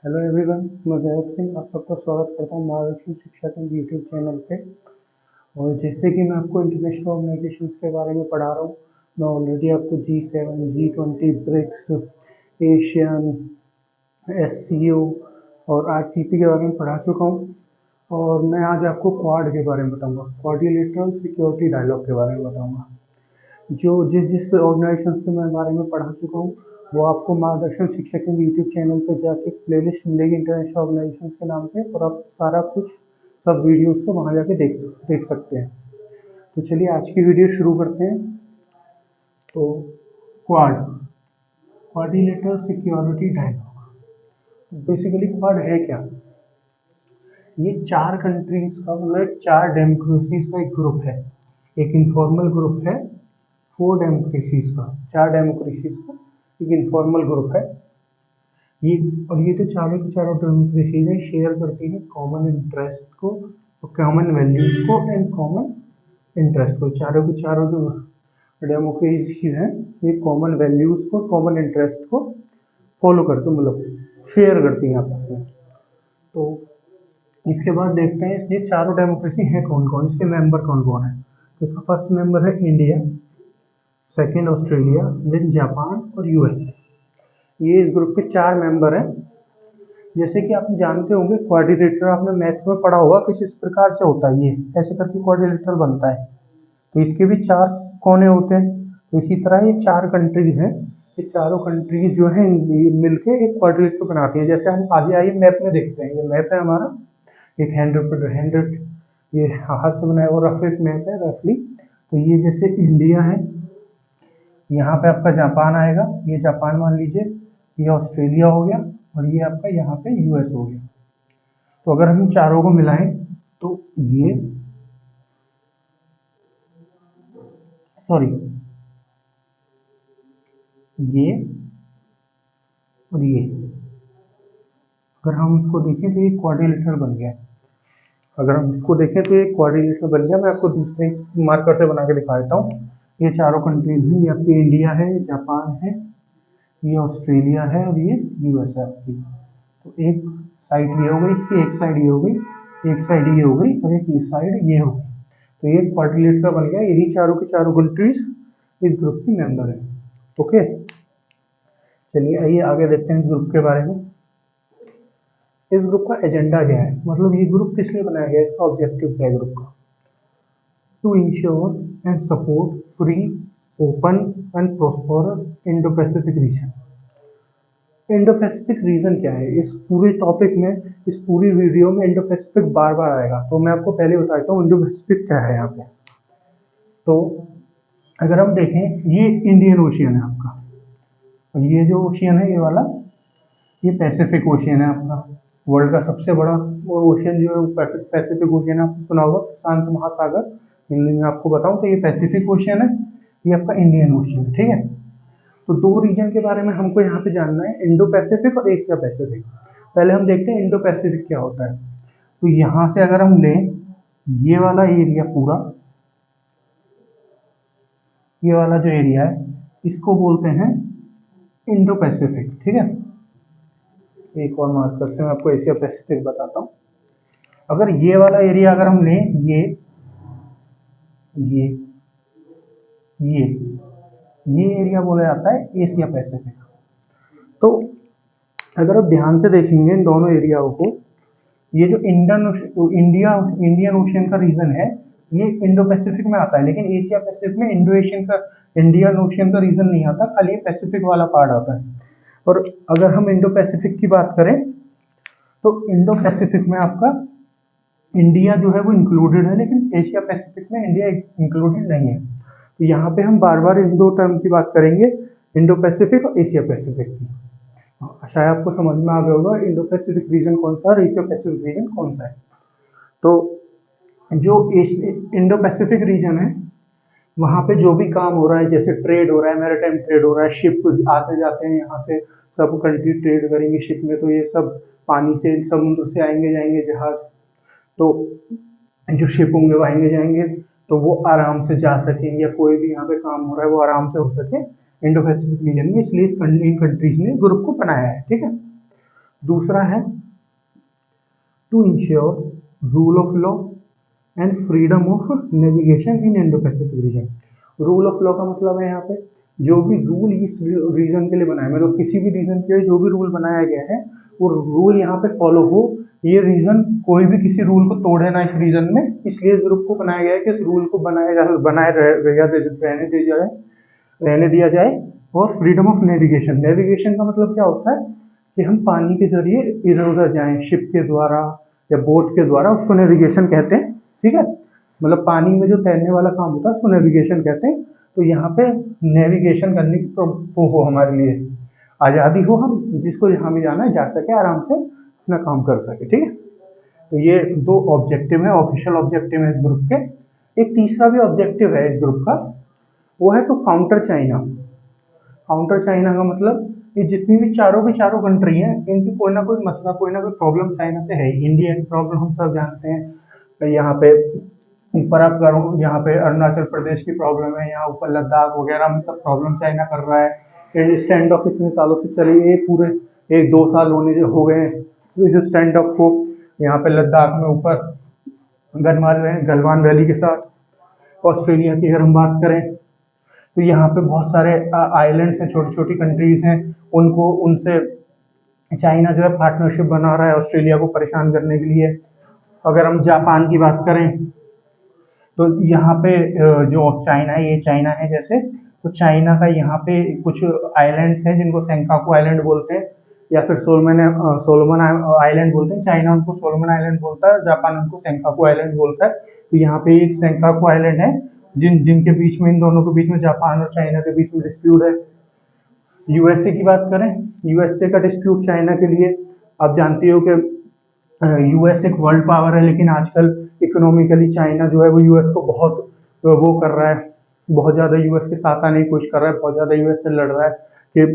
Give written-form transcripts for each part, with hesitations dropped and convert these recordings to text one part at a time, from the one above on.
Hello everyone, मैं वैभव सिंह आप सबका स्वागत करता हूँ मार्गदर्शन शिक्षा केंद्र यूट्यूब चैनल पे। और जैसे कि मैं आपको इंटरनेशनल ऑर्गेनाइजेशंस के बारे में पढ़ा रहा हूँ, मैं ऑलरेडी आपको G7, G20, BRICS, ASEAN, SCO और RCP के बारे में पढ़ा चुका हूँ। और मैं आज आपको क्वाड के बारे में बताऊँगा, क्वाड्रिलेटरल सिक्योरिटी डायलॉग के बारे में बताऊँगा। जो जिस जिस ऑर्गेनाइजेशंस के मैं बारे में पढ़ा चुका हूँ वो आपको मार्गदर्शन शिक्षा केंद्र यूट्यूब चैनल पे जाके प्लेलिस्ट मिलेगी इंटरनेशनल ऑर्गेनाइजेशंस के नाम पे, और आप सारा कुछ सब वीडियोस को वहाँ जाके देख सकते हैं। तो चलिए आज की वीडियो शुरू करते हैं। तो Quad, quadrilateral security dialogue, basically Quad है क्या? ये चार कंट्रीज का मतलब चार डेमोक्रेसीज का एक ग्रुप है, एक इनफॉर्मल ग्रुप है। फोर डेमोक्रेसीज का, चार डेमोक्रेसीज का एक इनफॉर्मल ग्रुप है ये। और ये जो चारों की चारों डेमोक्रेसीज है शेयर करती है कॉमन इंटरेस्ट को, कॉमन वैल्यूज को एंड कॉमन इंटरेस्ट को। चारों की चारों जो डेमोक्रेसीज हैं ये कॉमन वैल्यूज को, कॉमन इंटरेस्ट को फॉलो करते, मतलब शेयर करती हैं आपस में। तो इसके बाद देखते हैं ये चारों डेमोक्रेसी हैं कौन कौन, इसके मेंबर कौन कौन है। तो इसका फर्स्ट मेंबर है India, second Australia, then Japan और यूएसए। ये इस ग्रुप के चार मेंबर हैं। जैसे कि आप जानते होंगे क्वाड्रिलेटरल आपने मैथ्स में पढ़ा होगा, किस इस प्रकार से होता है, ये ऐसे करके क्वाड्रिलेटरल बनता है। तो इसके भी चार कोने होते हैं। तो इसी तरह ये चार कंट्रीज हैं, ये चारों कंट्रीज जो हैं मिलके एक क्वाड्रिलेटरल बनाती हैं। जैसे हम आगे आइए मैप में देखते हैं, ये मैप है हमारा, एक हैंड ये हाथ से बनाया हुआ रफ एक मैप है रफली। तो ये जैसे इंडिया है, यहाँ पे आपका जापान आएगा, ये जापान मान लीजिए, ये ऑस्ट्रेलिया हो गया और ये आपका यहाँ पे यूएस हो गया। तो अगर हम चारों को मिलाएं तो ये सॉरी ये और ये, अगर हम इसको देखें तो ये क्वाड्रिलेटरल बन गया। अगर हम इसको देखें तो ये क्वाड्रिलेटरल बन गया। मैं आपको दूसरे मार्कर से बना के दिखा देता हूँ। ये चारों कंट्रीज हैं, ये आपकी इंडिया है, ये जापान है, ये ऑस्ट्रेलिया है और ये यूएस है आपकी। तो एक साइड ये हो गई इसकी, एक साइड ये हो गई, एक साइड ये हो गई और एक ये साइड ये हो गई। तो ये क्वाड्रिलेटरल बन गया। यही चारों की चारों कंट्रीज इस ग्रुप की मेंबर है। ओके, चलिए आइए आगे देखते हैं इस ग्रुप के बारे में। इस ग्रुप का एजेंडा क्या है, मतलब ये ग्रुप किस लिए बनाया गया, इसका ऑब्जेक्टिव क्या है ग्रुप का? To ensure and support free, open and prosperous Indo Pacific region. Indo Pacific region क्या है, इस पूरे टॉपिक में, इस पूरी वीडियो में इंडो पैसिफिक बार बार आएगा। तो मैं आपको पहले बताता हूँ इंडो पैसिफिक क्या है यहाँ पे। तो अगर हम देखें, ये इंडियन ओशियन है आपका, और ये जो ओशियन है ये वाला, ये पैसिफिक ओशियन है आपका। वर्ल्ड का सबसे बड़ा ओशियन जो है पैसिफिक ओशियन है, आपने सुना होगा प्रशांत महासागर, हिंदी में आपको बताऊं तो ये पैसिफिक ओशियन है, ये आपका इंडियन ओशियन है। ठीक है, तो दो रीजन के बारे में हमको यहाँ पे जानना है, इंडो पैसिफिक और एशिया पैसिफिक। पहले हम देखते हैं इंडो पैसिफिक क्या होता है। तो यहाँ से अगर हम लें ये वाला एरिया पूरा, ये वाला जो एरिया है इसको बोलते हैं इंडो पैसिफिक। ठीक है, एक और मार्कर से मैं आपको एशिया पैसिफिक बताता हूँ। अगर ये वाला एरिया अगर हम लें, ये ये ये एरिया बोला जाता है एशिया पैसिफिक। तो अगर आप ध्यान से देखेंगे इन दोनों एरियाओं को, ये जो इंडियन ओशियन का रीजन है ये इंडो पैसिफिक में आता है, लेकिन एशिया पैसिफिक में इंडो एशियन का, इंडियन ओशियन का रीजन नहीं आता, खाली पैसिफिक वाला पार्ट आता है। और अगर हम इंडो पैसिफिक की बात करें तो इंडो पैसिफिक में आपका इंडिया जो है वो इंक्लूडेड है, लेकिन एशिया पैसिफिक में इंडिया इंक्लूडेड नहीं है। तो यहाँ पे हम बार बार इन दो टर्म की बात करेंगे, इंडो पैसिफिक और एशिया पैसिफिक की। शायद आपको समझ में आ गया होगा इंडो पैसिफिक रीजन कौन सा है, एशिया पैसिफिक रीजन कौन सा है। तो जो इंडो पैसिफिक रीजन है वहाँ पे जो भी काम हो रहा है, जैसे ट्रेड हो रहा है, मैरीटाइम ट्रेड हो रहा है, शिप आते जाते हैं यहाँ से, सब कंट्री ट्रेड करेंगे शिप में, तो ये सब पानी से, समुद्र से आएंगे जाएंगे जहाज, तो जो शिप होंगे वो आएंगे जाएंगे, तो वो आराम से जा सकें, या कोई भी यहाँ पे काम हो रहा है वो आराम से हो सके इंडो पैसिफिक रीजन में, इसलिए इन कंट्रीज ने ग्रुप को बनाया है। ठीक है, दूसरा है to ensure rule of law and freedom of navigation in Indo Pacific region. Rule of law का मतलब है यहाँ पे जो भी रूल इस रीजन के लिए बनाया, मतलब किसी भी रीजन के लिए जो भी रूल बनाया गया है वो रूल यहाँ पे फॉलो हो, ये रीजन कोई भी किसी रूल को तोड़े ना इस रीजन में, इसलिए इस ग्रुप को बनाया गया है कि इस रूल को रहने दिया जाए। और फ्रीडम ऑफ नेविगेशन, नेविगेशन का मतलब क्या होता है कि हम पानी के जरिए इधर उधर जाएं, शिप के द्वारा या बोट के द्वारा, उसको नेविगेशन कहते हैं। ठीक है, मतलब पानी में जो तैरने वाला काम होता है उसको नेविगेशन कहते हैं। तो यहाँ पे नेविगेशन करने की वो हो हमारे लिए आज़ादी हो, हम जिसको जहाँ भी जाना है जा सके, आराम से अपना काम कर सके। ठीक है, तो ये दो ऑब्जेक्टिव है, ऑफिशियल ऑब्जेक्टिव है इस ग्रुप के। एक तीसरा भी ऑब्जेक्टिव है इस ग्रुप का, वो है to counter China. Counter China का मतलब ये जितनी भी चारों की चारों कंट्री हैं, इनकी कोई ना कोई मसला, कोई ना कोई प्रॉब्लम चाइना से है। इंडिया की प्रॉब्लम हम सब जानते हैं, यहाँ पे ऊपर आप करो, यहाँ पे अरुणाचल प्रदेश की प्रॉब्लम है, यहाँ ऊपर लद्दाख वगैरह में सब प्रॉब्लम चाइना कर रहा है। स्टैंड ऑफ इतने सालों से चली, ये पूरे 1-2 साल होने हो गए इस स्टैंड ऑफ को। यहाँ पे लद्दाख में ऊपर गलवान वैली के साथ। ऑस्ट्रेलिया की अगर हम बात करें तो यहाँ पे बहुत सारे आइलैंड्स हैं, छोटी छोटी कंट्रीज हैं, उनको उनसे चाइना जो है पार्टनरशिप बना रहा है ऑस्ट्रेलिया को परेशान करने के लिए। अगर हम जापान की बात करें तो यहाँ पे जो चाइना है, ये चाइना है जैसे, तो चाइना का यहाँ पे कुछ आइलैंड्स हैं जिनको सेंकाकू आइलैंड बोलते हैं या फिर सोलोमन आइलैंड बोलते हैं। चाइना उनको सोलोमन आइलैंड बोलता है, जापान उनको सेंकाकू आइलैंड बोलता है। तो यहाँ पे एक सेंकाकू आइलैंड है जिनके बीच में, इन दोनों के बीच में, जापान और चाइना के बीच में डिस्प्यूट है। यूएसए की बात करें, यूएसए का डिस्प्यूट चाइना के लिए, आप जानती हो कि यूएस एक वर्ल्ड पावर है, लेकिन आजकल इकोनॉमिकली चाइना जो है वो यूएस को बहुत वो कर रहा है, बहुत ज़्यादा यूएस के साथ आने की कोशिश कर रहा है, बहुत ज़्यादा यूएस से लड़ रहा है कि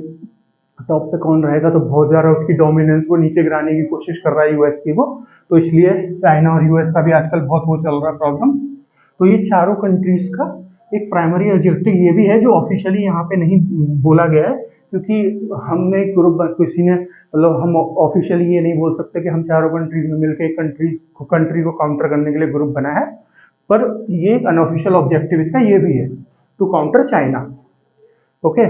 टॉप पे कौन रहेगा, तो बहुत ज़्यादा उसकी डोमिनेंस को नीचे गिराने की कोशिश कर रहा है यूएस की वो। तो इसलिए चाइना और यूएस का भी आजकल बहुत वो चल रहा है प्रॉब्लम। तो ये चारों कंट्रीज का एक प्राइमरी ऑब्जेक्टिव ये भी है जो ऑफिशियली यहाँ पे नहीं बोला गया है, क्योंकि हमने ग्रुप किसी ने, मतलब हम ऑफिशियली ये नहीं बोल सकते कि हम चारों कंट्रीज में मिलकर एक कंट्री को काउंटर करने के लिए ग्रुप बना है, पर ये एक अनऑफिशियल ऑब्जेक्टिव इसका ये भी है, टू काउंटर चाइना। ओके,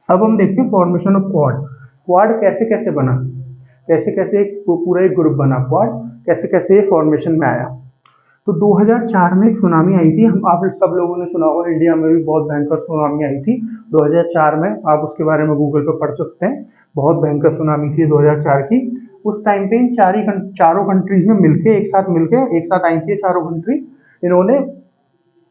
अब हम देखते हैं फॉर्मेशन ऑफ क्वाड। क्वाड कैसे कैसे बना, कैसे कैसे पूरा एक ग्रुप बना, क्वाड कैसे कैसे फॉर्मेशन में आया। तो 2004 में एक सुनामी आई थी, हम आप सब लोगों ने सुना होगा, इंडिया में भी बहुत भयंकर सुनामी आई थी 2004 में, आप उसके बारे में गूगल पर पढ़ सकते हैं। बहुत भयंकर सुनामी थी 2004 की। उस टाइम पे इन चारों कंट्रीज में मिलके एक साथ आई थी चारों कंट्री। इन्होंने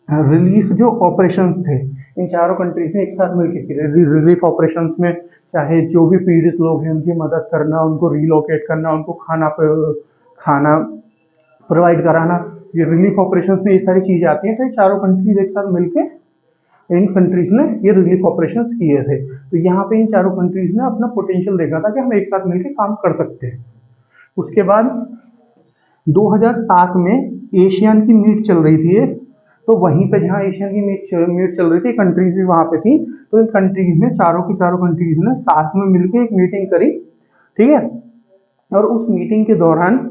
रिलीफ जो ऑपरेशंस थे इन चारों कंट्रीज ने एक साथ मिलकर किए। रिलीफ ऑपरेशंस में चाहे जो भी पीड़ित लोग हैं उनकी मदद करना, उनको रिलोकेट करना, उनको खाना प्रोवाइड कराना, ये रिलीफ ऑपरेशंस में ये सारी चीजें आती हैं। तो ये चारों कंट्रीज एक साथ मिलकर इन कंट्रीज ने ये रिलीफ ऑपरेशंस किए थे। तो यहाँ पे इन चारों कंट्रीज ने अपना पोटेंशियल देखा था कि हम एक साथ मिलकर काम कर सकते हैं। उसके बाद 2007 में एशियन की मीट चल रही थी, तो वहीं पे जहाँ एशियन की मीट चल रही थी, कंट्रीज भी वहां पे थी। तो इन कंट्रीज ने, चारों की चारों कंट्रीज ने साथ में मिलकर एक मीटिंग करी। ठीक है, और उस मीटिंग के दौरान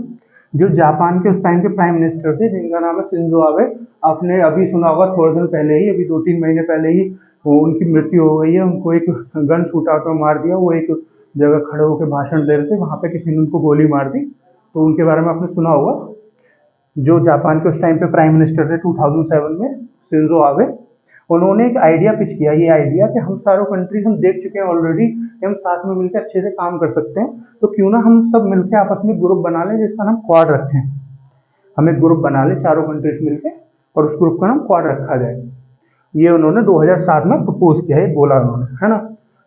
जो जापान के उस टाइम के प्राइम मिनिस्टर थे जिनका नाम है शिंजो आबे, आपने अभी सुना होगा थोड़े दिन पहले ही, अभी 2-3 महीने पहले ही उनकी मृत्यु हो गई है। उनको एक गन शूट आउट में मार दिया, वो एक जगह खड़े होकर भाषण दे रहे थे, वहां पे किसी ने उनको गोली मार दी। तो उनके बारे में आपने सुना होगा। जो जापान के उस टाइम पे प्राइम मिनिस्टर थे 2007 में, शिंजो आबे, उन्होंने एक आइडिया पिच किया। ये आइडिया कि हम चारों कंट्रीज हम देख चुके हैं ऑलरेडी कि हम साथ में मिलकर अच्छे से काम कर सकते हैं, तो क्यों ना हम सब मिलकर आपस में ग्रुप बना लें जिसका नाम क्वाड रखें। हम एक ग्रुप बना लें चारों कंट्रीज मिलकर और उस ग्रुप का नाम क्वाड रखा जाए। ये उन्होंने 2007 में प्रपोज किया है, बोला उन्होंने, है ना।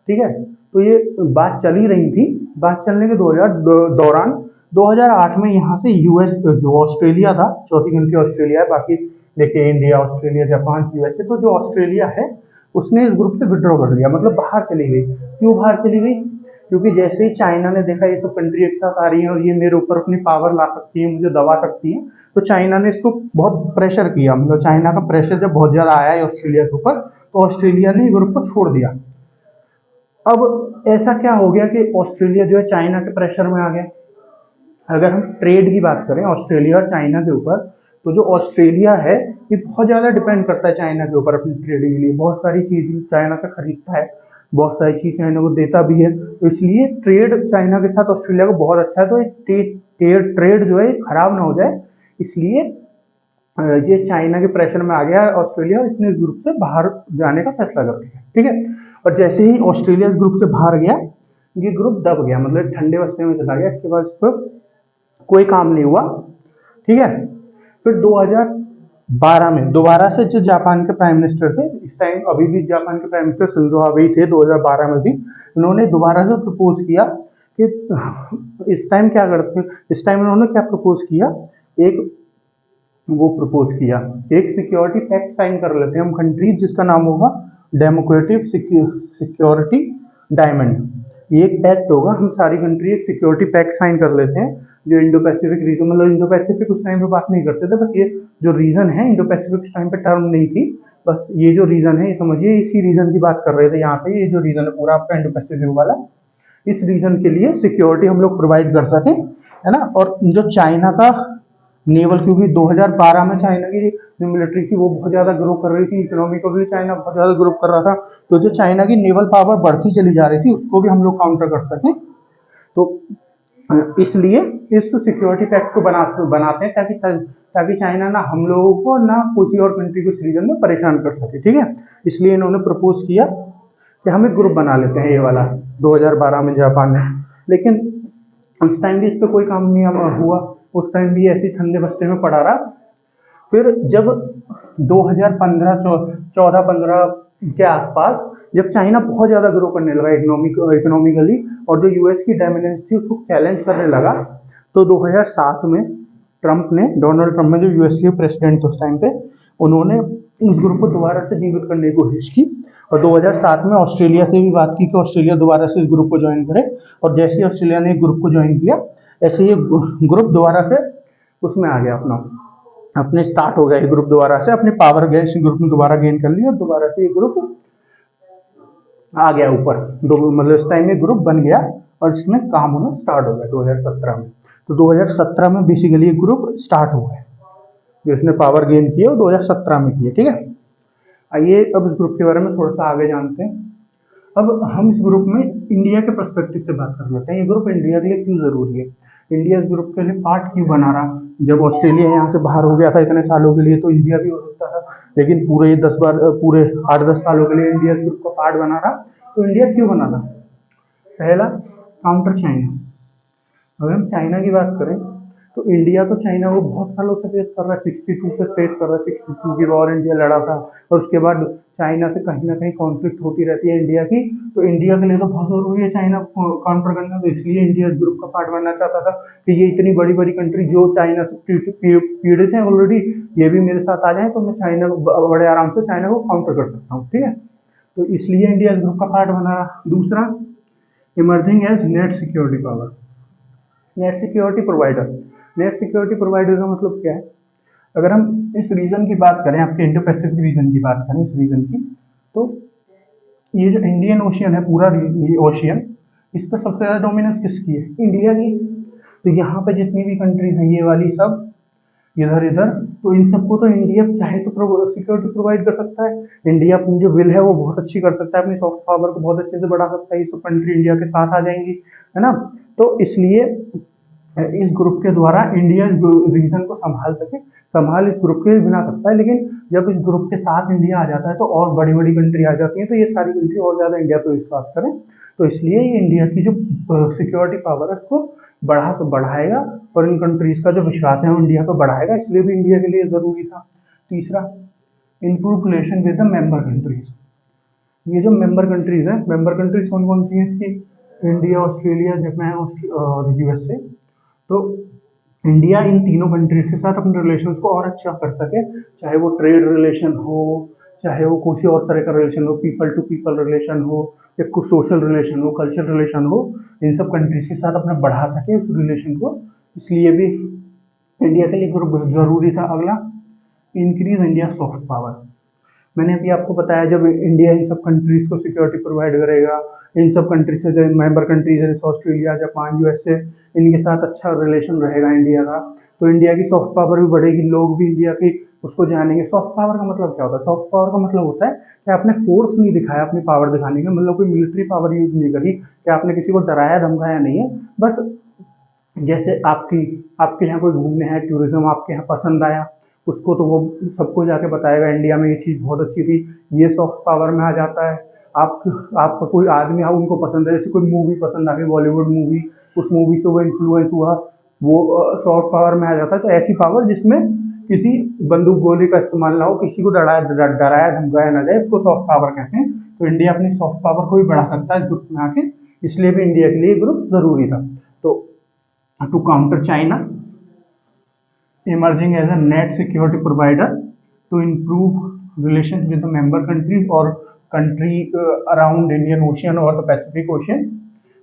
ठीक है, तो ये बात चली रही थी। बात चलने के दौरान 2008 में यहाँ से यूएस, जो ऑस्ट्रेलिया था, चौथी कंट्री ऑस्ट्रेलिया है, बाकी देखिए इंडिया, ऑस्ट्रेलिया, जापान, यूएसए, तो जो ऑस्ट्रेलिया है उसने इस ग्रुप से विड्रॉ कर लिया, मतलब बाहर चली गई। क्यों बाहर चली गई? क्योंकि जैसे ही चाइना ने देखा ये सब कंट्री एक साथ आ रही है और ये मेरे ऊपर अपनी पावर ला सकती है, मुझे दबा सकती है, तो चाइना ने इसको बहुत प्रेशर किया। मतलब चाइना का प्रेशर जब बहुत ज्यादा आया है ऑस्ट्रेलिया के ऊपर, तो ऑस्ट्रेलिया ने ग्रुप को छोड़ दिया। अब ऐसा क्या हो गया कि ऑस्ट्रेलिया जो है चाइना के प्रेशर में आ गया। अगर हम ट्रेड की बात करें ऑस्ट्रेलिया और चाइना के ऊपर, तो जो ऑस्ट्रेलिया है ये बहुत ज़्यादा डिपेंड करता है चाइना के ऊपर अपनी ट्रेड के लिए, बहुत सारी चीज़ चाइना से खरीदता है, बहुत सारी चीज़ चाइना को देता भी है, तो इसलिए ट्रेड चाइना के साथ ऑस्ट्रेलिया को बहुत अच्छा है। तो ट्रेड जो है खराब ना हो जाए, इसलिए ये चाइना के प्रेशर में आ गया ऑस्ट्रेलिया, और इसने इस ग्रुप से बाहर जाने का फैसला कर लिया, ठीक है। और जैसे ही ऑस्ट्रेलिया इस ग्रुप से बाहर गया, ये ग्रुप दब गया, मतलब ठंडे बस्ते में चला गया। इसके बाद इस पर कोई काम नहीं हुआ, ठीक है। फिर 2012 में दोबारा से जो जापान के प्राइम मिनिस्टर थे, इस टाइम अभी भी जापान के प्राइम मिनिस्टर शिंजो आबे ही थे, 2012 में भी इन्होंने दोबारा से प्रपोज किया कि इस टाइम क्या करते, इस टाइम इन्होंने क्या प्रपोज किया, एक वो प्रपोज किया एक सिक्योरिटी पैक्ट साइन कर लेते हैं हम कंट्रीज, जिसका नाम होगा डेमोक्रेटिक सिक्योरिटी डायमंड। ये एक पैक्ट होगा, हम सारी कंट्री एक सिक्योरिटी पैक्ट साइन कर लेते हैं, जो इंडो पैसिफिक रीजन, मतलब इंडो पैसिफिक उस टाइम पे बात नहीं करते थे, बस ये जो रीजन है इंडो पैसिफिक उस टाइम पे टर्म नहीं थी, बस ये जो रीजन है ये समझिए, इसी रीजन की बात कर रहे थे यहाँ पे। ये जो रीजन है पूरा आपका इंडो पैसिफिक वाला, इस रीजन के लिए सिक्योरिटी हम लोग प्रोवाइड कर सकें, है ना। और जो चाइना का नेवल, क्योंकि 2012 में चाइना की जो मिलिट्री थी वो बहुत ज़्यादा ग्रो कर रही थी, इकोनॉमिकली चाइना बहुत ज़्यादा ग्रो कर रहा था, तो जो चाइना की नेवल पावर बढ़ती चली जा रही थी उसको भी हम लोग काउंटर कर सकें, तो इसलिए इस सिक्योरिटी पैक्ट को बनाते हैं, ताकि ताकि चाइना ना हम लोगों को ना किसी और कंट्री को इस रीजन में परेशान कर सके, ठीक है। इसलिए इन्होंने प्रपोज किया कि हम एक ग्रुप बना लेते हैं, ये वाला 2012 में जापान ने। लेकिन उस टाइम भी इस पर कोई काम नहीं हुआ, उस टाइम भी ऐसे ठंडे बस्ते में पड़ा रहा। फिर जब 2014-15 के आसपास, जब चाइना बहुत ज़्यादा ग्रो करने लगा इकोनॉमिकली, और जो यूएस की डोमिनेंस थी उसको चैलेंज करने लगा, तो 2007 में डोनाल्ड ट्रंप ने, जो यूएस के प्रेसिडेंट थे उस टाइम पे, उन्होंने इस ग्रुप को दोबारा से जीवित करने की कोशिश की, और 2007 में ऑस्ट्रेलिया से भी बात की कि ऑस्ट्रेलिया दोबारा से इस ग्रुप को ज्वाइन करे, और जैसे ही ऑस्ट्रेलिया ने ग्रुप को ज्वाइन किया, ऐसे ये ग्रुप दोबारा से उसमें आ गया, अपने स्टार्ट हो गया ये ग्रुप दोबारा से, अपने पावर गए इस ग्रुप ने दोबारा गेन कर लिया, और दोबारा से ये ग्रुप आ गया ऊपर, मतलब इस टाइम ये ग्रुप बन गया और इसमें काम होना स्टार्ट हो गया 2017 में। तो 2017 में बेसिकली ये ग्रुप स्टार्ट हुआ है, जो इसने पावर गेन किया वो 2017 में किया, ठीक है। आइए अब इस ग्रुप के बारे में थोड़ा सा आगे जानते हैं। अब हम इस ग्रुप में इंडिया के पर्सपेक्टिव से बात कर लेते हैं, ये ग्रुप इंडिया के लिए क्यों जरूरी है, इंडिया इस ग्रुप के लिए पार्ट क्यों बना रहा। जब ऑस्ट्रेलिया यहाँ से बाहर हो गया था इतने सालों के लिए, तो इंडिया भी हो सकता था, लेकिन पूरे 8-10 सालों के लिए इंडिया इस ग्रुप का पार्ट बना रहा। तो इंडिया क्यों बना रहा, पहला काउंटर चाइना। अगर हम चाइना की बात करें तो इंडिया तो चाइना को बहुत सालों से फेस कर रहा है, 62 से फेस कर रहा है, 62 की वॉर इंडिया लड़ा था, और उसके बाद चाइना से कहीं ना कहीं कॉन्फ्लिक्ट होती रहती है इंडिया की। तो इंडिया के लिए तो बहुत जरूरी है चाइना को काउंटर करना, तो इसलिए इंडिया इस ग्रुप का पार्ट बनना चाहता था कि ये इतनी बड़ी बड़ी कंट्री जो चाइना से पीड़ित है ऑलरेडी, ये भी मेरे साथ आ जाए तो मैं चाइना को बड़े आराम से चाइना को काउंटर कर सकता हूँ, ठीक है। तो इसलिए इंडिया इस ग्रुप का पार्ट बना रहा। दूसरा, emerging as net security power, net security provider. Net security provider का मतलब क्या है, अगर हम इस रीजन की बात करें, आपके इंडो पैसिफिक रीजन की बात करें, इस रीजन की, तो ये जो इंडियन ओशियन है, पूरा ये ओशियन, इस पर सबसे ज़्यादा डोमिनेंस किसकी है, इंडिया की। तो यहाँ पे जितनी भी कंट्रीज हैं ये वाली सब इधर इधर, तो इन सबको तो इंडिया चाहे तो सिक्योरिटी प्रोवाइड कर सकता है। इंडिया अपनी जो विल है वो बहुत अच्छी कर सकता है, अपनी सॉफ्ट पावर को बहुत अच्छे से बढ़ा सकता है, ये सब कंट्री इंडिया के साथ आ जाएंगी, है ना। तो इसलिए इस ग्रुप के द्वारा इंडिया इस रीजन को संभाल इस ग्रुप के बना सकता है। लेकिन जब इस ग्रुप के साथ इंडिया आ जाता है तो और बड़ी बड़ी कंट्री आ जाती हैं, तो ये सारी कंट्री और ज़्यादा इंडिया पर विश्वास करें, तो इसलिए ये इंडिया की जो सिक्योरिटी पावर है उसको बढ़ाएगा, और इन कंट्रीज का जो विश्वास है वो इंडिया पर बढ़ाएगा, इसलिए भी इंडिया के लिए ज़रूरी था। तीसरा, improve relation with the member countries. ये जो मेंबर कंट्रीज हैं, मेंबर कंट्रीज कौन कौन सी हैं इसकी, इंडिया, ऑस्ट्रेलिया, जापान और यूएसए। तो इंडिया इन तीनों कंट्रीज के साथ अपने रिलेशंस को और अच्छा कर सके, चाहे वो ट्रेड रिलेशन हो, चाहे वो किसी और तरह का रिलेशन हो, पीपल टू पीपल रिलेशन हो, या कुछ सोशल रिलेशन हो, कल्चर रिलेशन हो, इन सब कंट्रीज के साथ अपना बढ़ा सके उस रिलेशन को, इसलिए भी इंडिया के लिए ग्रुप जरूरी था। अगला, इंक्रीज इंडिया सॉफ्ट पावर। मैंने अभी आपको बताया जब इंडिया इन सब कंट्रीज को सिक्योरिटी प्रोवाइड करेगा, इन सब कंट्रीज से जो मेंबर कंट्रीज है जैसे ऑस्ट्रेलिया, जापान, यूएसए, इनके साथ अच्छा रिलेशन रहेगा इंडिया का, तो इंडिया की सॉफ्ट पावर भी बढ़ेगी, लोग भी इंडिया की उसको जानेंगे। सॉफ्ट पावर का मतलब क्या होता है? सॉफ्ट पावर का मतलब होता है कि आपने फोर्स नहीं दिखाया अपनी पावर दिखाने का, मतलब कोई मिलिट्री पावर यूज नहीं करी, कि आपने किसी को डराया धमकाया नहीं है, बस जैसे आपके यहाँ कोई घूमने है, टूरिज्म आपके यहाँ पसंद आया, उसको तो वो सबको जाके बताएगा इंडिया में ये चीज़ बहुत अच्छी थी, ये सॉफ्ट पावर में आ जाता है। आप आपका कोई आदमी आप उनको पसंद है, जैसे कोई मूवी पसंद आ गई बॉलीवुड मूवी, उस मूवी से वो इन्फ्लुएंस हुआ, वो सॉफ्ट पावर में आ जाता है। तो ऐसी पावर जिसमें किसी बंदूक गोली का इस्तेमाल ना हो, किसी को डराया धमकाया ना जाए, उसको सॉफ्ट पावर कहते हैं। तो इंडिया अपनी सॉफ्ट पावर को भी बढ़ा सकता है इस ग्रुप में आके, इसलिए भी इंडिया के लिए ग्रुप जरूरी था। तो to counter China emerging as a net security provider, to improve relations with the member countries or country around Indian Ocean or the Pacific Ocean,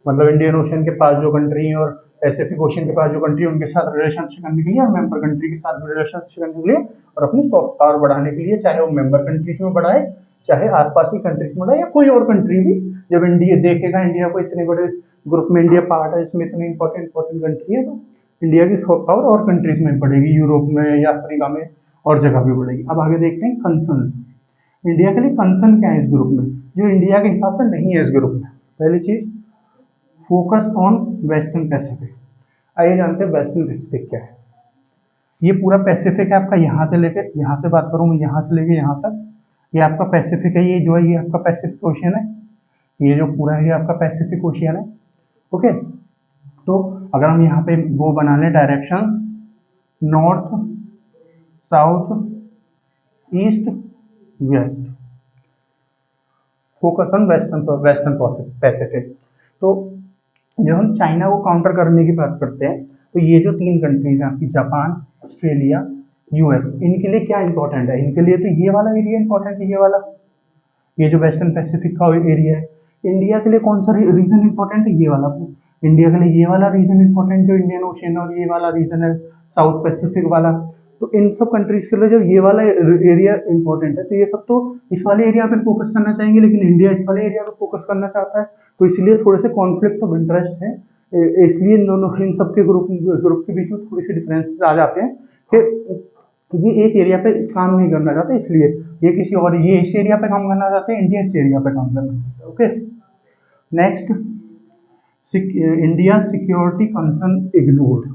मतलब इंडियन ओशन के पास जो कंट्री है और पैसिफिक ओशन के पास जो कंट्री है उनके साथ रिलेशन करने के लिए, और मेंबर कंट्री के साथ रिलेशन करने के लिए, और अपनी सॉफ्ट पावर बढ़ाने के लिए, चाहे वो मेंबर कंट्रीज में बढ़ाए, चाहे आसपास की कंट्रीज में बढ़ाए, या कोई और कंट्री भी जब इंडिया देखेगा इंडिया को इतने बड़े ग्रुप में इंडिया पार्ट है, इसमें इतनी इंपॉर्टेंट कंट्री है, तो इंडिया की सॉफ्ट पावर और कंट्रीज में बढ़ेगी, यूरोप में या अफ्रीका में और जगह भी बढ़ेगी। अब आगे देखते हैं कंसर्न। इंडिया के लिए कंसर्न क्या है इस ग्रुप में, जो इंडिया के हिसाब से नहीं है इस ग्रुप में। पहली चीज, फोकस ऑन वेस्टर्न पैसिफिक। आइए जानते हैं वेस्टर्न पैसिफिक क्या है। ये पूरा पैसिफिक है आपका, यहाँ से लेकर यहाँ से बात करूँ मैं, यहाँ से लेकर यहाँ तक, ये आपका पैसिफिक है, ये जो है ये आपका पैसिफिक ओशियन है, ये जो पूरा है ये आपका पैसिफिक ओशियन है। ओके, तो अगर हम यहाँ पे वो बना लें direction, north south east west, focus on western Pacific. तो जब हम चाइना को काउंटर करने की बात करते हैं, तो ये जो तीन कंट्रीज हैं आपकी, जापान, ऑस्ट्रेलिया, यूएस, इनके लिए क्या इंपॉर्टेंट है? इनके लिए तो ये वाला एरिया इंपॉर्टेंट है, ये वाला, ये जो वेस्टर्न पैसिफिक का एरिया है। इंडिया के लिए कौन सा रीजन इंपॉर्टेंट है? ये वाला। इंडिया के लिए ये वाला रीजन इंपॉर्टेंट जो इंडियन ओशियन, और ये वाला रीजन है साउथ पैसिफिक वाला। तो इन सब कंट्रीज के लिए जब ये वाला एरिया इंपॉर्टेंट है, तो ये सब तो इस वाले एरिया पे फोकस करना चाहेंगे, लेकिन इंडिया इस वाले एरिया पे फोकस करना चाहता है, तो इसलिए थोड़े से कॉन्फ्लिक्ट ऑफ इंटरेस्ट है। इसलिए इन दोनों इन सब के ग्रुप के बीच में थोड़ी सी डिफरेंसेस आ जाते हैं कि ये एक एरिया पे काम नहीं करना चाहते, इसलिए ये किसी और, ये इस एरिया पे काम करना चाहते हैं, इंडिया इस एरिया पे काम करना चाहते हैं। Okay, next, India security concern ignored.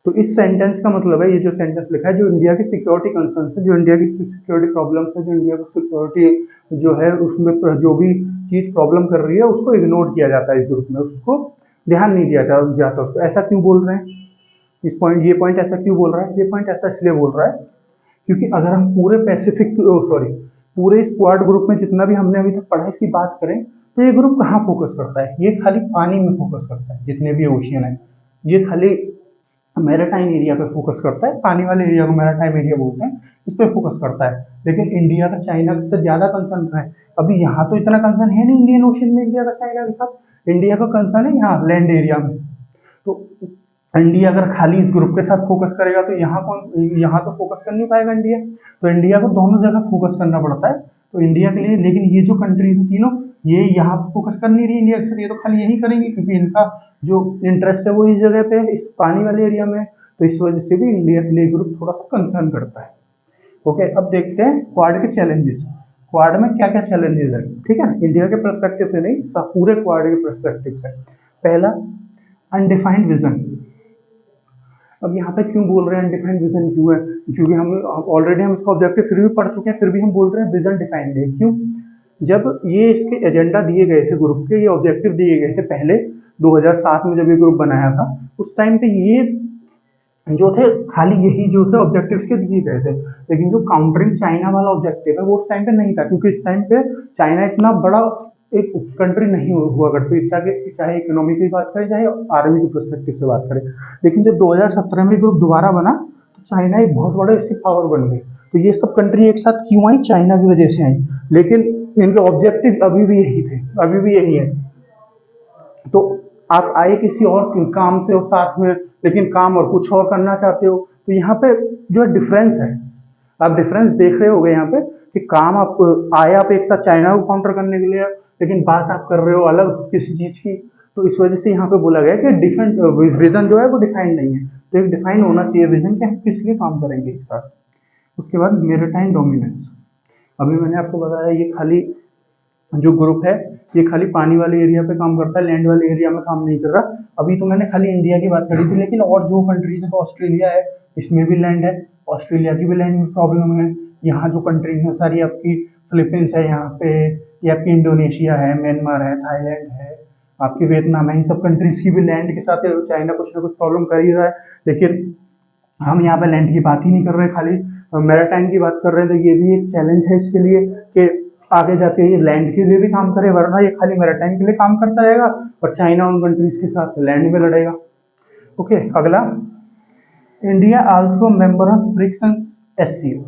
तो इस सेंटेंस का मतलब है, ये जो सेंटेंस लिखा है, जो इंडिया की सिक्योरिटी कंसर्न है, जो इंडिया की सिक्योरिटी प्रॉब्लम्स है, जो इंडिया की सिक्योरिटी जो है उसमें जो भी चीज प्रॉब्लम कर रही है उसको इग्नोर किया जाता है इस ग्रुप में, उसको ध्यान नहीं दिया जाता उसको। ऐसा क्यों बोल रहे हैं? इस पॉइंट, ये पॉइंट ऐसा क्यों बोल रहा है? ये पॉइंट ऐसा इसलिए बोल रहा है क्योंकि अगर हम पूरे पैसिफिक पूरे स्क्वाड ग्रुप में जितना भी हमने अभी तक पढ़ा इसकी बात करें, तो ये ग्रुप कहाँ फोकस करता है? ये खाली पानी में फोकस करता है, जितने भी ओशियन है ये खाली मैरीटाइम एरिया पे फोकस करता है, पानी वाले एरिया को मैरीटाइम एरिया बोलते हैं, इस पे फोकस करता है। लेकिन इंडिया का चाइना से ज्यादा कंसर्न है, अभी यहाँ तो इतना कंसर्न है नहीं इंडियन ओशन में इंडिया का चाइना के साथ, इंडिया का कंसर्न है यहाँ लैंड एरिया में। तो इंडिया अगर खाली इस ग्रुप के साथ फोकस करेगा तो यहाँ तो फोकस कर नहीं पाएगा इंडिया, तो इंडिया को दोनों जगह फोकस करना पड़ता है। तो इंडिया के लिए, लेकिन ये जो कंट्रीज तीनों ये यहाँ फोकस कर नहीं रही इंडिया के साथ, ये तो खाली यही करेंगे क्योंकि इनका जो इंटरेस्ट है वो इस जगह पे है, इस पानी वाले एरिया में, तो इस वजह से भी इंडिया के लिए ग्रुप थोड़ा सा कंसर्न करता है। ओके, अब देखते हैं क्वाड के चैलेंजेस। क्वाड में क्या क्या चैलेंजेस है, ठीक है, इंडिया के पर्सपेक्टिव से नहीं, पूरे क्वाड के पर्सपेक्टिव से। पहला, अनडिफाइंड विजन। अब यहाँ पे क्यों बोल रहे हैं अनडिफाइंड विजन क्यों है? क्योंकि हम ऑलरेडी हम इसका ऑब्जेक्टिव फिर भी पढ़ चुके हैं, फिर भी हम बोल रहे हैं विजन डिफाइंड है। क्यों? जब ये इसके एजेंडा दिए गए थे ग्रुप के, ये ऑब्जेक्टिव दिए गए थे पहले 2007 में जब ये ग्रुप बनाया था, उस टाइम पे ये जो थे खाली यही जो थे ऑब्जेक्टिव्स के दिए गए थे, लेकिन जो काउंटरिंग चाइना वाला ऑब्जेक्टिव है वो उस टाइम पे नहीं था, क्योंकि इस टाइम पे चाइना इतना बड़ा एक कंट्री नहीं हुआ करती, चाहे इकोनॉमी की बात करें चाहे आर्मी के पर्सपेक्टिव से बात करें। लेकिन जब 2017 में ग्रुप दोबारा बना तो चाइना एक बहुत बड़ा इसकी पावर बन गई। तो ये सब कंट्री एक साथ क्यों आई? चाइना की वजह से आई, लेकिन इनके ऑब्जेक्टिव अभी भी यही थे, अभी भी यही है। तो आप आए किसी और काम से और साथ में, लेकिन काम और कुछ और करना चाहते हो, तो यहाँ पे जो डिफरेंस है, आप डिफरेंस देख रहे होगे यहाँ पे। कि काम आप आए आप एक साथ चाइना को काउंटर करने के लिए, लेकिन बात आप कर रहे हो अलग किसी चीज की। तो इस वजह से यहाँ पे बोला गया कि डिफरेंट विजन जो है वो डिफाइंड नहीं है। तो एक डिफाइन होना चाहिए विजन कि हम किस लिए काम करेंगे एक साथ। उसके बाद मेरिटाइम डोमिनेंस। अभी मैंने आपको बताया ये खाली जो ग्रुप है ये खाली पानी वाले एरिया पे काम करता है, लैंड वाले एरिया में काम नहीं कर रहा। अभी तो मैंने खाली इंडिया की बात करी थी, लेकिन और जो कंट्रीज है तो ऑस्ट्रेलिया है, इसमें भी लैंड है, ऑस्ट्रेलिया की भी लैंड में प्रॉब्लम है। यहाँ जो कंट्रीज है सारी आपकी फिलीपींस है यहाँ पे, ये आपकी इंडोनेशिया है, म्यांमार है, थाईलैंड है, आपकी वियतनाम है, इन सब कंट्रीज की भी लैंड के साथ चाइना कुछ ना कुछ प्रॉब्लम कर ही रहा है। लेकिन हम यहाँ पे लैंड की बात ही नहीं कर रहे, खाली मैरीटाइम की बात कर रहे हैं। तो ये भी एक चैलेंज है इसके लिए कि आगे जाके ये लैंड के लिए भी काम करे, वरना ये खाली मैरीटाइम के लिए काम करता रहेगा और चाइना उन कंट्रीज के साथ लैंड में लड़ेगा। ओके, अगला, India also member of BRICS and SCO.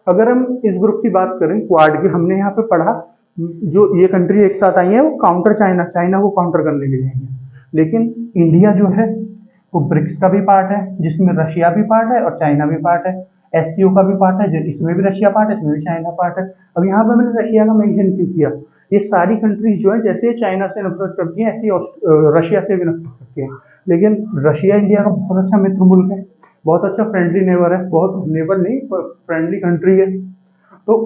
अगर हम इस ग्रुप की बात करें क्वाड की, हमने यहाँ पे पढ़ा जो ये कंट्री एक साथ आई है वो काउंटर चाइना को काउंटर करने के लिए आई है। लेकिन इंडिया जो है वो ब्रिक्स का भी पार्ट है, जिसमें रशिया भी पार्ट है और चाइना भी पार्ट है। एससीओ का भी पार्ट है, जो इसमें भी रशिया पार्ट है, इसमें भी चाइना पार्ट है। अब यहाँ पे मैंने रशिया का मेंशन क्यों किया? ये सारी कंट्रीज जो है जैसे चाइना से नफरत करती है ऐसे रशिया से भी नफरत करती है। लेकिन रशिया इंडिया का बहुत अच्छा मित्र मुल्क है, बहुत अच्छा फ्रेंडली नेबर है, बहुत नेबर नहीं फ्रेंडली कंट्री है। तो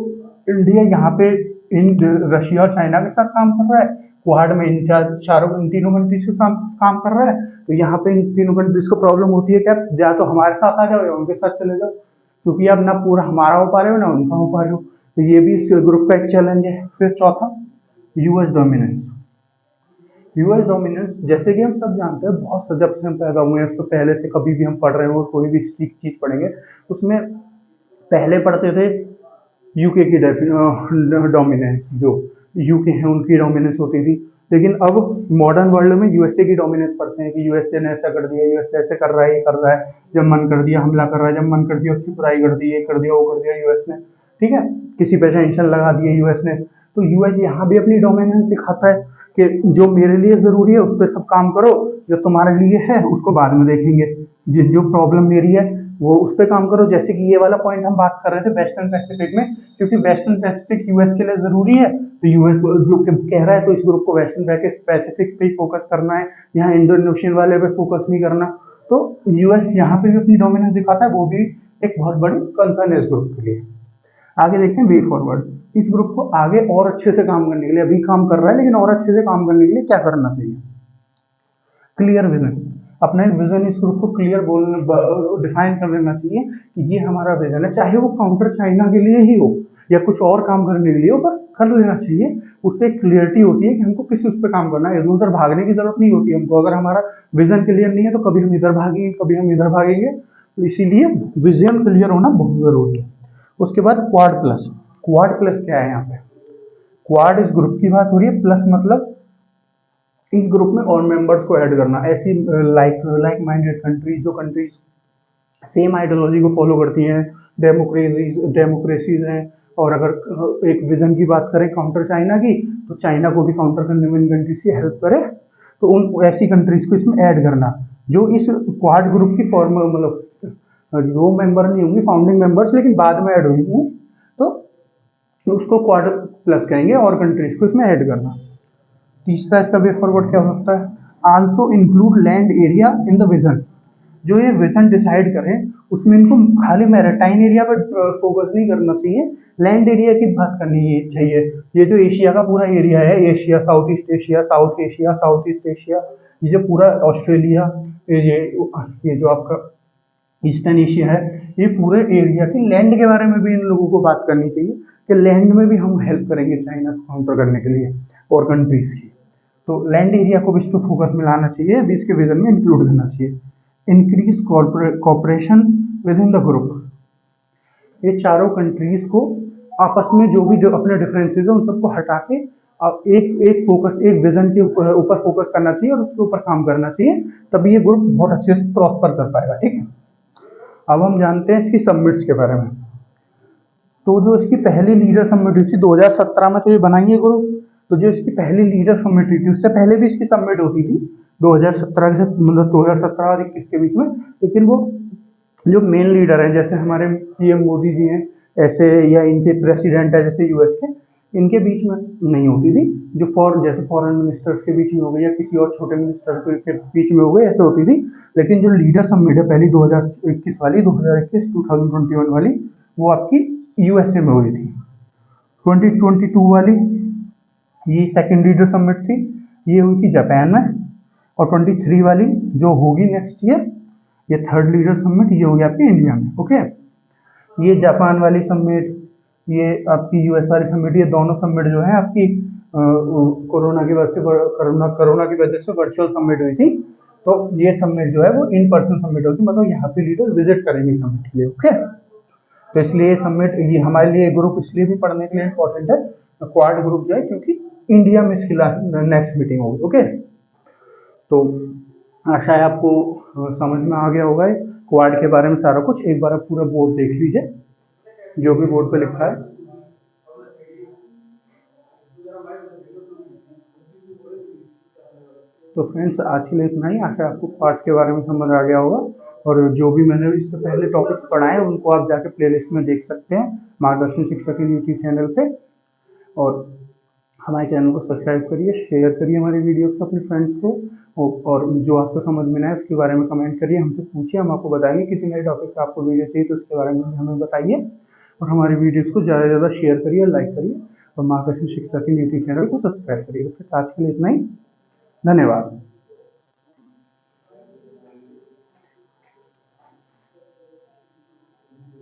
इंडिया यहाँ पे इन रशिया और चाइना के साथ काम कर रहा है, क्वाड में इन तीनों कंट्रीज के साथ काम कर रहा है। तो यहाँ पे इन तीनों कंट्रीज को प्रॉब्लम होती है क्या, या तो हमारे साथ आ जाओ या उनके साथ चले जाओ, क्योंकि अब ना पूरा हमारा हो पा रहे हो ना उनका हो पा रहे हो। तो ये भी इस ग्रुप का एक चैलेंज है। फिर चौथा, यूएस डोमिनेंस। यूएस डोमिनेंस जैसे कि हम सब जानते हैं, बहुत जब से हम पैदा हुए हैं, उससे पहले से कभी भी हम पढ़ रहे हो, कोई भी चीज पढ़ेंगे उसमें पहले पढ़ते थे यूके की डोमिनेंस, जो यूके है उनकी डोमिनेंस होती थी। लेकिन अब मॉडर्न वर्ल्ड में यूएसए की डोमिनेंस पढ़ते हैं कि यूएसए ने ऐसा कर दिया, यूएसए ऐसे कर रहा है, ये कर रहा है, जब मन कर दिया हमला कर रहा है, जब मन कर दिया उसकी बुराई कर दी, ये कर दिया वो कर दिया यूएस ने, ठीक है, किसी पे सैंक्शन लगा दिए यूएस ने। तो यूएस यहाँ भी अपनी डोमिनेंस दिखाता है कि जो मेरे लिए जरूरी है उस पर सब काम करो, जो तुम्हारे लिए है उसको बाद में देखेंगे, जो प्रॉब्लम मेरी है वो उस पर काम करो। जैसे कि ये वाला पॉइंट हम बात कर रहे थे वेस्टर्न पैसिफिक में, क्योंकि वेस्टर्न पैसिफिक यूएस के लिए जरूरी है, तो यूएस जो कह रहा है तो इस ग्रुप को वेस्टर्न पैसिफिक पे ही फोकस करना है, यहाँ इंडियन ओशियन वाले पे फोकस नहीं करना। तो यूएस यहाँ पे भी अपनी डोमिनेंस दिखाता है, वो भी एक बहुत बड़ी कंसर्न है इस ग्रुप के लिए। आगे देखते हैं वे फॉरवर्ड। इस ग्रुप को आगे और अच्छे से काम करने के लिए, अभी काम कर रहा है लेकिन और अच्छे से काम करने के लिए क्या करना चाहिए? क्लियर विजन, अपना एक विजन इस ग्रुप को क्लियर डिफाइन कर लेना चाहिए कि ये हमारा विजन है, चाहे वो काउंटर चाइना के लिए ही हो या कुछ और काम करने के लिए हो, पर कर लेना चाहिए। उससे क्लियरिटी होती है कि हमको किस उस पर काम करना है, इधर उधर भागने की जरूरत नहीं होती हमको। अगर हमारा विजन क्लियर नहीं है तो कभी हम इधर भागेंगे, कभी हम इधर भागेंगे। तो इसीलिए विजन क्लियर होना बहुत जरूरी है। उसके बाद क्वाड प्लस। क्वाड प्लस क्या है? यहाँ पे क्वाड इस ग्रुप की बात हो रही है, प्लस मतलब इस ग्रुप में और मेंबर्स को ऐड करना, ऐसी लाइक माइंडेड कंट्रीज, जो कंट्रीज सेम आइडियोलॉजी को फॉलो करती हैं, डेमोक्रेसीज हैं। और अगर एक विजन की बात करें काउंटर चाइना की, तो चाइना को भी काउंटर करने में इन कंट्रीज की हेल्प करे, तो उन ऐसी कंट्रीज को इसमें ऐड करना जो इस क्वाड ग्रुप की फॉर्म मतलब जो मेंबर नहीं होंगे फाउंडिंग मेंबर्स, लेकिन बाद में ऐड होंगे, तो उसको क्वाड प्लस कहेंगे और कंट्रीज को इसमें ऐड करना। तीसरा इसका वे फॉरवर्ड क्या हो सकता है? Also include land area in the vision. जो ये विजन डिसाइड करें उसमें इनको खाली मैरीटाइम एरिया पर फोकस नहीं करना चाहिए, लैंड एरिया की बात करनी चाहिए। ये जो एशिया का पूरा एरिया है, Asia, south east Asia, south Asia, south east Asia, ये जो पूरा ऑस्ट्रेलिया, ये जो आपका ईस्टर्न एशिया है, ये पूरे एरिया की लैंड के बारे में भी इन लोगों को बात करनी चाहिए कि लैंड में भी हम हेल्प करेंगे चाइना को काउंटर करने के लिए और कंट्रीज की। तो लैंड एरिया को भी इस पर फोकस मिलाना चाहिए, भी इसके विजन में इंक्लूड करना चाहिए। Increase cooperation with in the group. ये चारों कंट्रीज को आपस में जो अपने डिफरेंसेस है उन सबको हटा के एक विजन के ऊपर फोकस करना चाहिए और उसके ऊपर काम करना चाहिए, तभी ये ग्रुप बहुत अच्छे से प्रॉस्पर कर पाएगा। ठीक है, अब हम जानते हैं इसकी सबमिट्स के बारे में। तो जो इसकी पहली लीडर सबमिट हुई थी 2017 में, तो ये बनाई है ग्रुप। तो जो इसकी पहली लीडर सबमिट हुई थी, उससे पहले भी इसकी सबमिट होती थी 2017 के, मतलब 2017 और 21 के बीच में। लेकिन वो जो मेन लीडर है, जैसे हमारे पीएम मोदी जी हैं ऐसे, या इनके प्रेसिडेंट है जैसे यूएस के, इनके बीच में नहीं होती थी। जो जैसे फॉरेन मिनिस्टर्स के बीच में हो गई या किसी और छोटे मिनिस्टर के बीच में हो गई, ऐसे होती थी। लेकिन जो लीडर समिट है पहली 2021 वाली, 2021 वाली, वो आपकी यूएसए में हुई थी। 2022 वाली ये सेकेंड लीडर समिट थी, ये हुई थी जापान में। और 23 वाली जो होगी नेक्स्ट ईयर, ये थर्ड लीडर समिट, ये होगी आपकी इंडिया में। ओके, ये जापान वाली समिट, ये आपकी यूएस वाली समिट, ये दोनों समिट जो है आपकी कोरोना की वजह से कोरोना की वजह से वर्चुअल समिट हुई थी। तो ये समिट जो है वो इन पर्सन समिट होगी, मतलब यहाँ पे लीडर विजिट करेंगे समिट के लिए। ओके, तो इसलिए समिट, ये हमारे लिए ग्रुप इसलिए भी पढ़ने के लिए इम्पोर्टेंट है, क्वाड ग्रुप जो है, क्योंकि इंडिया में इसकी नेक्स्ट मीटिंग होगी। ओके, तो आशा है आपको समझ में आ गया होगा क्वाड के बारे में सारा कुछ। एक बार आप पूरा बोर्ड देख लीजिए, जो भी बोर्ड पे लिखा है। तो फ्रेंड्स, आज के लिए इतना ही। आशा आपको पार्ट्स के बारे में समझ आ गया होगा, और जो भी मैंने इससे पहले टॉपिक्स पढ़ाए उनको आप जाके प्लेलिस्ट में देख सकते हैं, मार्गदर्शन शिक्षा के यूट्यूब चैनल पे। और हमारे चैनल को सब्सक्राइब करिए, शेयर करिए हमारी वीडियोस को अपने फ्रेंड्स को, और जो आपको समझ में ना है उसके बारे में कमेंट करिए, हमसे पूछिए, हम आपको बताएंगे। किसी नए टॉपिक पर आपको वीडियो चाहिए तो उसके बारे में हमें बताइए, और हमारी वीडियोस को ज़्यादा से ज़्यादा शेयर करिए, लाइक करिए, और मार्गदर्शन शिक्षा के यूट्यूब चैनल को सब्सक्राइब करिए। तो फिर आज के लिए इतना ही, धन्यवाद।